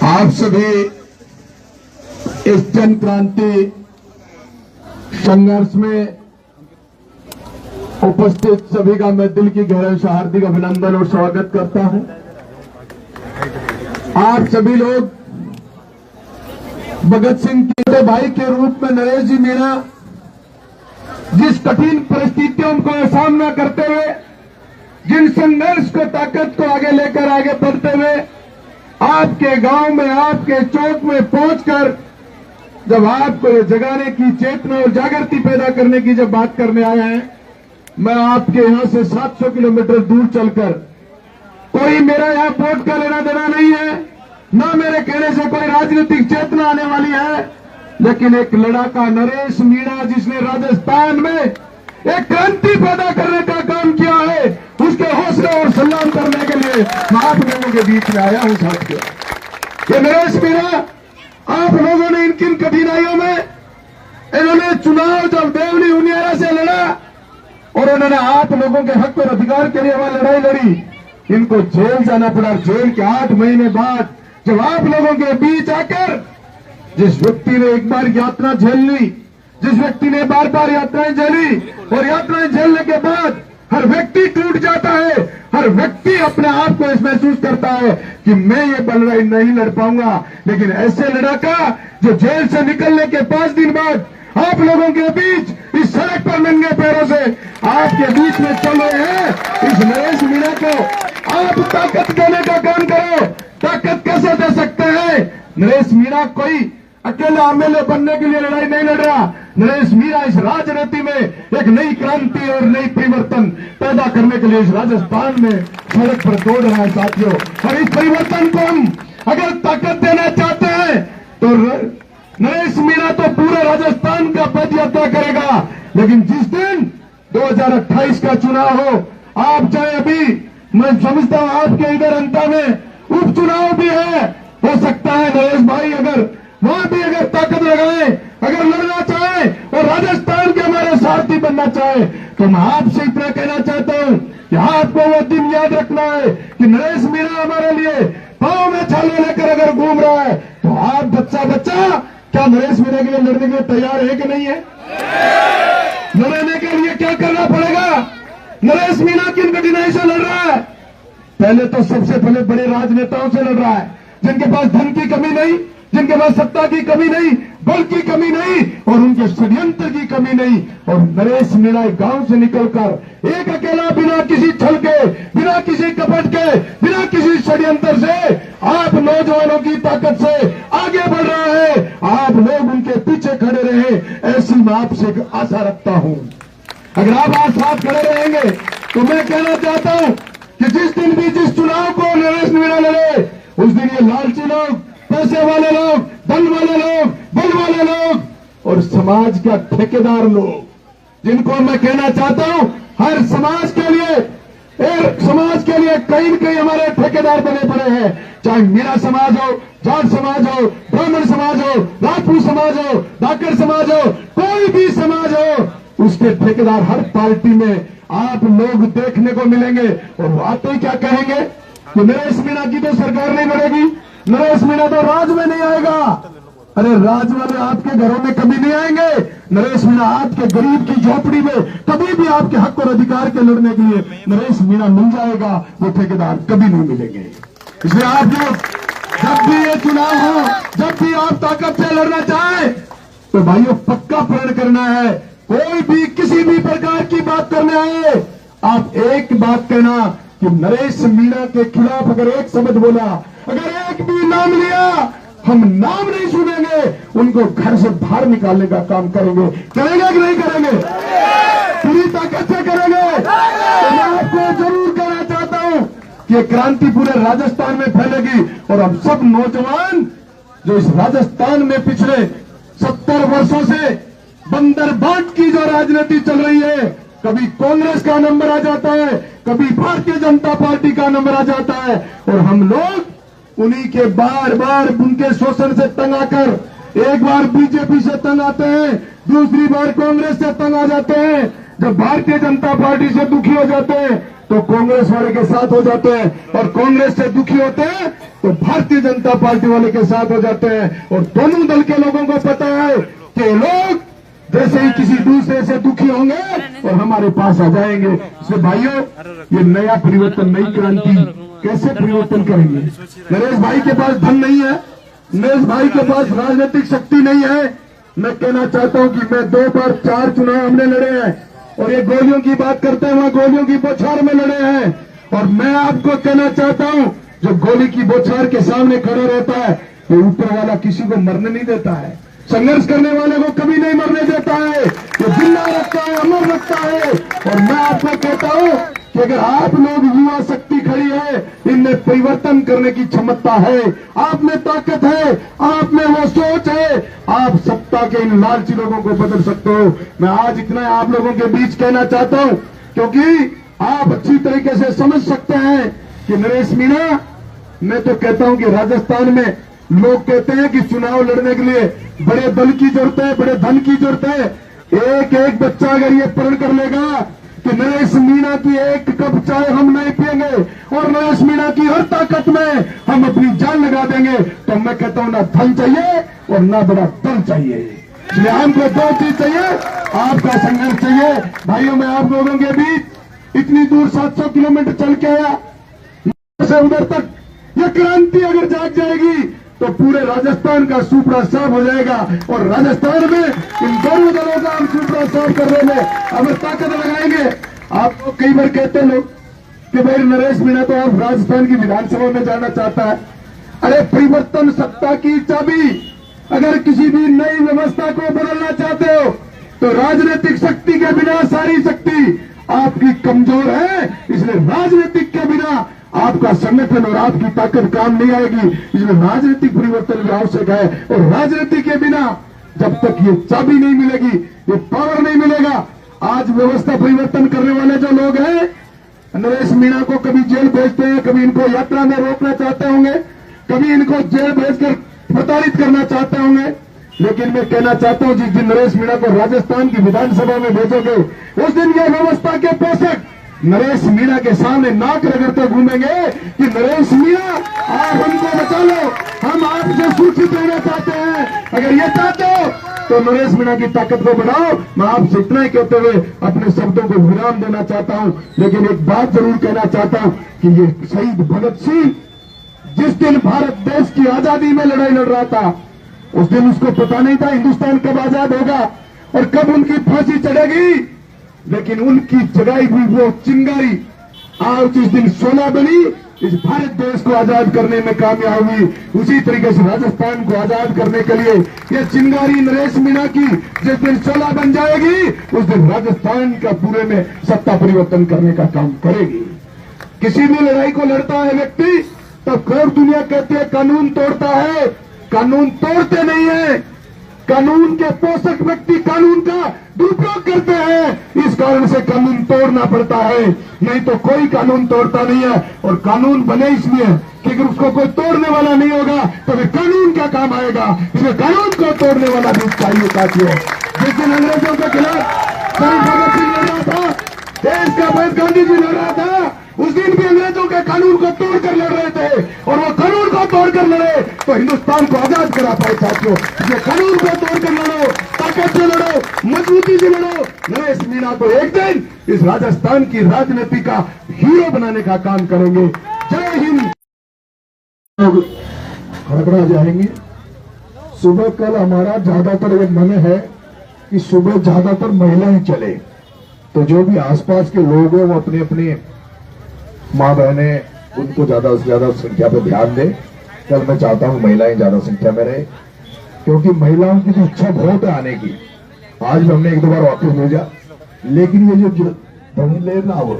आप सभी इस जन क्रांति संघर्ष में उपस्थित सभी का मैं दिल की गहराई से हार्दिक अभिनंदन और स्वागत करता हूं। आप सभी लोग भगत सिंह के भाई के रूप में नरेश जी मीणा जिस कठिन परिस्थितियों का सामना करते हुए, जिन संघर्ष को ताकत को आगे लेकर आगे बढ़ते हुए आपके गांव में, आपके चौक में पहुंचकर जब आपको ये जगाने की चेतना और जागृति पैदा करने की जब बात करने आए हैं, मैं आपके यहां से 700 किलोमीटर दूर चलकर, कोई मेरा यहां वोट का लेना देना नहीं है, ना मेरे कहने से कोई राजनीतिक चेतना आने वाली है, लेकिन एक लड़ाका नरेश मीणा जिसने राजस्थान में एक क्रांति पैदा करने का काम किया है, उसके हौसले और सलाम करने के लिए मैं आप लोगों के बीच में आया हूं साथियों। ये नरेश मीणा, आप लोगों ने इन किन कठिनाइयों में इन्होंने चुनाव जब देवली उनियारा से लड़ा और उन्होंने आप लोगों के हक और अधिकार के लिए वहां लड़ाई लड़ी, इनको जेल जाना पड़ा। जेल के 8 महीने बाद जब आप लोगों के बीच आकर जिस व्यक्ति ने एक बार यात्रा झेल ली, जिस व्यक्ति ने बार बार यात्राएं झेली और यात्राएं झेलने के बाद हर व्यक्ति टूट जाता है, हर व्यक्ति अपने आप को इस महसूस करता है कि मैं ये लड़ाई नहीं लड़ पाऊंगा, लेकिन ऐसे लड़ाका जो जेल से निकलने के 5 दिन बाद आप लोगों के बीच इस सड़क पर नंगे पैरों से आपके बीच में चल रहे हैं, इस नरेश मीणा को आप ताकत देने का काम करो। ताकत कैसे दे सकते हैं? नरेश मीणा कोई अकेला एमएलए बनने के लिए लड़ाई नहीं लड़ रहा। नरेश मीणा इस राजनीति में एक नई क्रांति और नई परिवर्तन पैदा करने के लिए इस राजस्थान में सड़क पर दौड़ रहा है साथियों। और इस परिवर्तन को हम अगर ताकत देना चाहते हैं तो नरेश मीणा तो पूरे राजस्थान का पद यात्रा करेगा, लेकिन जिस दिन 2028 का चुनाव हो, आप चाहे अभी, मैं समझता हूं आपके इधर अंता में उपचुनाव भी है, हो सकता है नरेश भाई अगर वहां भी अगर ताकत लगाए, अगर लड़ना चाहे और राजस्थान के हमारे सारथी बनना चाहे, तो मैं आपसे इतना कहना चाहता हूं कि आपको वो दिन याद रखना है कि नरेश मीणा हमारे लिए पांव में छाले लेकर अगर घूम रहा है, तो आप बच्चा क्या नरेश मीणा के लिए लड़ने के लिए तैयार है कि नहीं है? लड़ने के लिए क्या करना पड़ेगा? नरेश मीणा किन कठिनाई से लड़ रहा है? पहले तो सबसे पहले बड़े राजनेताओं से लड़ रहा है, जिनके पास धन की कमी नहीं, जिनके पास सत्ता की कमी नहीं, बल की कमी नहीं और उनके षड्यंत्र की कमी नहीं। और नरेश मीणा गांव से निकलकर एक अकेला बिना किसी छल के, बिना किसी कपट के, बिना किसी षड्यंत्र से आप नौजवानों की ताकत से आगे बढ़ रहा है। आप लोग उनके पीछे खड़े रहे, ऐसी मैं आपसे एक आशा रखता हूं। अगर आप आज साथ खड़े रहेंगे तो मैं कहना चाहता हूं कि जिस दिन भी जिस चुनाव को नरेश मीणा लड़े, उस दिन ये लालची लोग, पैसे वाले लोग, धन वाले लोग, बल वाले लोग और समाज का ठेकेदार लोग, जिनको मैं कहना चाहता हूं हर समाज के लिए कहीं न कहीं हमारे ठेकेदार बने पड़े हैं। चाहे मीणा समाज हो, जाट समाज हो, ब्राह्मण समाज हो, राजपूत समाज हो, डाकर समाज हो, कोई भी समाज हो, उसके ठेकेदार हर पार्टी में आप लोग देखने को मिलेंगे। और वो आते ही क्या कहेंगे कि नरेश मीणा की तो सरकार नहीं बढ़ेगी, नरेश मीणा तो राज में नहीं आएगा। अरे राज वाले आपके घरों में कभी नहीं आएंगे, नरेश मीणा आपके गरीब की झोपड़ी में कभी भी आपके हक और अधिकार के लड़ने के लिए नरेश मीणा मिल जाएगा, वो ठेकेदार कभी नहीं मिलेंगे। इसलिए आप लोग जब भी ये चुनाव हो, जब भी आप ताकत से लड़ना चाहें, तो भाइयों पक्का प्रण करना है। कोई भी किसी भी प्रकार की बात करने आए, आप एक बात कहना कि नरेश मीणा के खिलाफ अगर एक शब्द बोला, अगर एक भी नाम लिया, हम नाम नहीं सुनेंगे, उनको घर से बाहर निकालने का काम करेंगे। करेंगे कि नहीं करेंगे? पूरी ताकत से करेंगे। तो मैं आपको जरूर कहना चाहता हूं कि क्रांति पूरे राजस्थान में फैलेगी और हम सब नौजवान जो इस राजस्थान में पिछले 70 वर्षों से बंदर बाट की जो राजनीति चल रही है, कभी कांग्रेस का नंबर आ जाता है, कभी भारतीय जनता पार्टी का नंबर आ जाता है, और हम लोग उन्हीं के बार बार उनके शोषण से तंग आकर, एक बार बीजेपी से तंग आते हैं, दूसरी बार कांग्रेस से तंग आ जाते हैं, जब भारतीय जनता पार्टी से दुखी हो जाते हैं तो कांग्रेस वाले के साथ हो जाते हैं, और कांग्रेस से दुखी होते हैं तो भारतीय जनता पार्टी वाले के साथ हो जाते हैं। और दोनों दल के लोगों को पता है कि लोग जैसे ही किसी दूसरे से दुखी होंगे और हमारे पास आ जाएंगे। इसलिए भाइयों, ये नया परिवर्तन, नई क्रांति कैसे परिवर्तन करेंगे? नरेश भाई के पास धन नहीं है, नरेश भाई के पास राजनीतिक शक्ति नहीं है। मैं कहना चाहता हूं कि मैं 2 बार 4 चुनाव हमने लड़े हैं, और ये गोलियों की बात करते हैं, वहां गोलियों की बौछार में लड़े हैं। और मैं आपको कहना चाहता हूं, जो गोली की बौछार के सामने खड़ा रहता है, वो ऊपर वाला किसी को मरने नहीं देता है, संघर्ष करने वाले को कभी नहीं मरने देता है, वो जिंदा रखता है, अमर रखता है। और मैं आपको कहता हूं कि अगर आप लोग, युवा शक्ति खड़ी है, इनमें परिवर्तन करने की क्षमता है, आप में ताकत है, आप में वो सोच है, आप सत्ता के इन लालची लोगों को बदल सकते हो। मैं आज इतना आप लोगों के बीच कहना चाहता हूं, क्योंकि आप अच्छी तरीके से समझ सकते हैं कि नरेश मीणा, मैं तो कहता हूं कि राजस्थान में लोग कहते हैं कि चुनाव लड़ने के लिए बड़े दल की जरूरत है, बड़े धन की जरूरत है। एक एक बच्चा अगर ये प्रण कर लेगा कि नरेश मीणा की एक कप चाय हम नहीं पिएंगे और नरेश मीणा की हर ताकत में हम अपनी जान लगा देंगे, तो मैं कहता हूं ना धन चाहिए और ना बड़ा दल चाहिए। इसलिए हमको 2 चीज चाहिए, आपका संघर्ष चाहिए। भाइयों, मैं आप लोगों के बीच इतनी दूर 700 किलोमीटर चल के आया से उधर तक। यह क्रांति अगर जाग जाएगी तो पूरे राजस्थान का सुपड़ा साफ हो जाएगा, और राजस्थान में इन दोनों दलों का हम सुपड़ा साफ करने में अगर ताकत लगाएंगे। आप लोग कई बार कहते हैं लोग कि भाई नरेश मीणा तो आप राजस्थान की विधानसभा में जाना चाहता है। अरे परिवर्तन सत्ता की चाबी, अगर किसी भी नई व्यवस्था को बदलना चाहते हो तो राजनीतिक शक्ति के बिना सारी शक्ति आपकी कमजोर है। इसलिए राजनीतिक के बिना आपका संगठन और आपकी ताकत काम नहीं आएगी। इसलिए राजनीतिक परिवर्तन भी आवश्यक है, और राजनीति के बिना जब तक ये चाबी नहीं मिलेगी, ये पावर नहीं मिलेगा। आज व्यवस्था परिवर्तन करने वाले जो लोग हैं, नरेश मीणा को कभी जेल भेजते हैं, कभी इनको यात्रा में रोकना चाहते होंगे, कभी इनको जेल भेजकर प्रताड़ित करना चाहते होंगे। लेकिन मैं कहना चाहता हूं, जिस दिन नरेश मीणा को राजस्थान की विधानसभा में भेजोगे, उस दिन ये व्यवस्था के पोषक नरेश मीणा के सामने नाक रगड़ते घूमेंगे कि नरेश मीणा, आप हमको बचा लो, हम आपसे सूचित रहना चाहते हैं। अगर ये चाहते हो तो नरेश मीणा की ताकत को बढ़ाओ। मैं आपसे इतना ही कहते हुए अपने शब्दों को विराम देना चाहता हूं। लेकिन एक बात जरूर कहना चाहता हूं कि ये शहीद भगत सिंह जिस दिन भारत देश की आजादी में लड़ाई लड़ रहा था, उस दिन उसको पता नहीं था हिंदुस्तान कब आजाद होगा और कब उनकी फांसी चढ़ेगी। लेकिन उनकी जगाई हुई वो चिंगारी आज जिस दिन 16 बनी, इस भारत देश को आजाद करने में कामयाब हुई। उसी तरीके से राजस्थान को आजाद करने के लिए ये चिंगारी नरेश मीणा की जिस दिन 16 बन जाएगी, उस दिन राजस्थान का पूरे में सत्ता परिवर्तन करने का काम करेगी। किसी भी लड़ाई को लड़ता है व्यक्ति, तब गौर दुनिया कहती है कानून तोड़ता है। कानून तोड़ते नहीं है, कानून के पोषक व्यक्ति कानून का दुरुपयोग करते हैं। इस कारण से कानून तोड़ना पड़ता है, नहीं तो कोई कानून तोड़ता नहीं है। और कानून बने इसलिए कि अगर उसको कोई तोड़ने वाला नहीं होगा तो फिर कानून क्या काम आएगा। इसलिए कानून को तोड़ने वाला भी चाहिए साथियों। जिस दिन अंग्रेजों के खिलाफ शहीद भगत सिंह लड़ रहा था, देश का भगत गांधी जी लड़ रहा था, उस दिन भी अंग्रेजों के कानून को तोड़कर लड़ रहे थे, और वो कानून को तोड़कर लड़े तो हिंदुस्तान को आजाद करा पाए साथियों। इसलिए कानून को तोड़कर लड़ो, ताकत से लड़ो, मजबूती से लड़ो। नरेश मीणा को एक दिन इस राजस्थान की राजनीति का हीरो बनाने का काम करेंगे। जय हिंद। खड़खड़ा जाएंगे। सुबह कल हमारा ज्यादातर एक मन है कि सुबह ज्यादातर महिलाएं चले, तो जो भी आसपास के लोग हैं वो अपने अपने माँ बहने उनको ज्यादा से ज्यादा संख्या पे ध्यान दें। कल मैं चाहता हूँ महिलाएं ज्यादा संख्या में रहे, क्योंकि महिलाओं की तो इच्छा बहुत है आने की। आज भी हमने 1-2 बार वापस भेजा, लेकिन ये जो ले ना वो